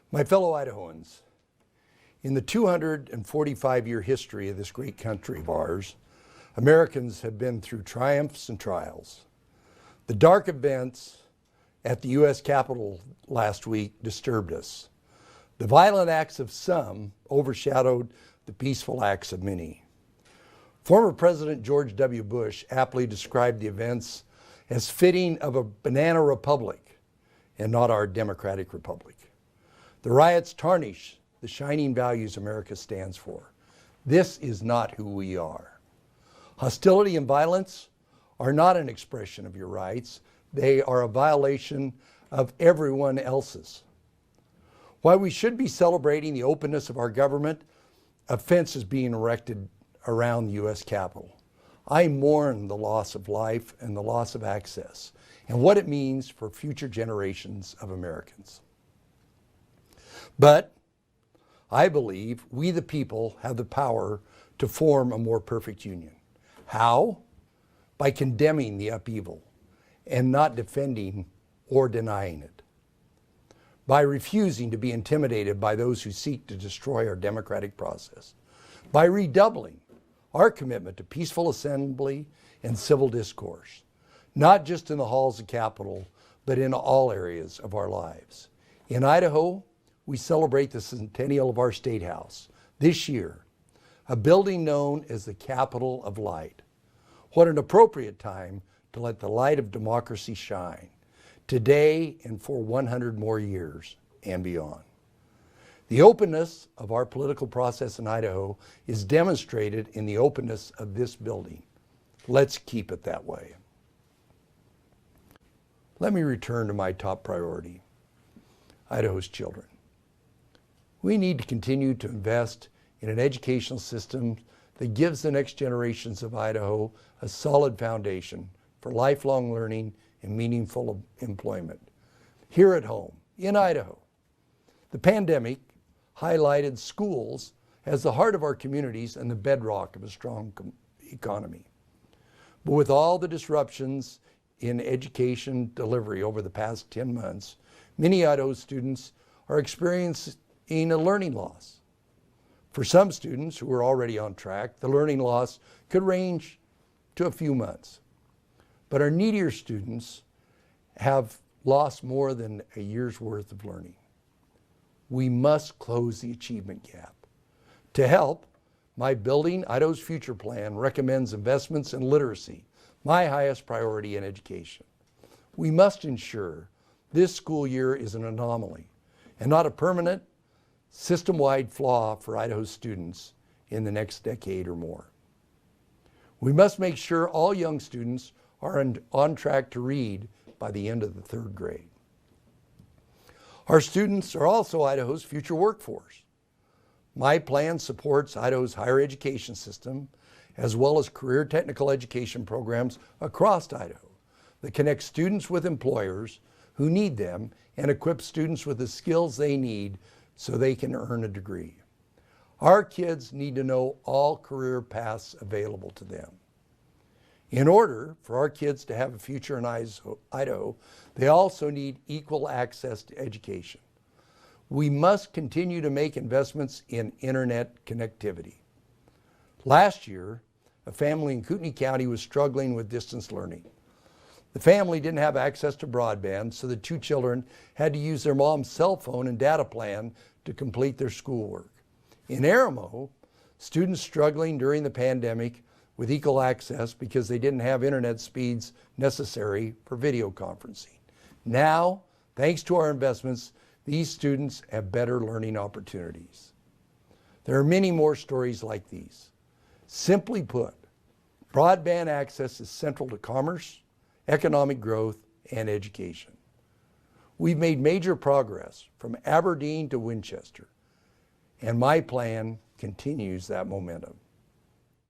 My fellow Idahoans, in the 245-year history of this great country of ours, Americans have been through triumphs and trials. The dark events at the U.S. Capitol last week disturbed us. The violent acts of some overshadowed the peaceful acts of many. Former President George W. Bush aptly described the events as fitting of a banana republic and not our democratic republic. The riots tarnish the shining values America stands for. This is not who we are. Hostility and violence are not an expression of your rights. They are a violation of everyone else's. While we should be celebrating the openness of our government, a fence is being erected around the U.S. Capitol. I mourn the loss of life and the loss of access and what it means for future generations of Americans. But I believe we the people have the power to form a more perfect union. How? By condemning the upheaval and not defending or denying it. By refusing to be intimidated by those who seek to destroy our democratic process. By redoubling our commitment to peaceful assembly and civil discourse, not just in the halls of Capitol, but in all areas of our lives. In Idaho, we celebrate the centennial of our State House this year, a building known as the Capitol of Light. What an appropriate time to let the light of democracy shine, today and for 100 more years and beyond. The openness of our political process in Idaho is demonstrated in the openness of this building. Let's keep it that way. Let me return to my top priority, Idaho's children. We need to continue to invest in an educational system that gives the next generations of Idaho a solid foundation for lifelong learning and meaningful employment. Here at home, in Idaho, the pandemic highlighted schools as the heart of our communities and the bedrock of a strong economy. But with all the disruptions in education delivery over the past 10 months, many Idaho students are experiencing a learning loss. For some students who are already on track, the learning loss could range to a few months. But our needier students have lost more than a year's worth of learning. We must close the achievement gap. To help, my Building Idaho's Future plan recommends investments in literacy, my highest priority in education. We must ensure this school year is an anomaly and not a permanent, system-wide flaw for Idaho's students in the next decade or more. We must make sure all young students are on track to read by the end of the 3rd grade. Our students are also Idaho's future workforce. My plan supports Idaho's higher education system as well as career technical education programs across Idaho that connect students with employers who need them and equip students with the skills they need so they can earn a degree. Our kids need to know all career paths available to them. In order for our kids to have a future in Idaho, they also need equal access to education. We must continue to make investments in internet connectivity. Last year, a family in Kootenai County was struggling with distance learning. The family didn't have access to broadband, so the 2 children had to use their mom's cell phone and data plan to complete their schoolwork. In Aramo, students struggling during the pandemic with equal access because they didn't have internet speeds necessary for video conferencing. Now, thanks to our investments, these students have better learning opportunities. There are many more stories like these. Simply put, broadband access is central to commerce, economic growth, and education. We've made major progress from Aberdeen to Winchester, and my plan continues that momentum.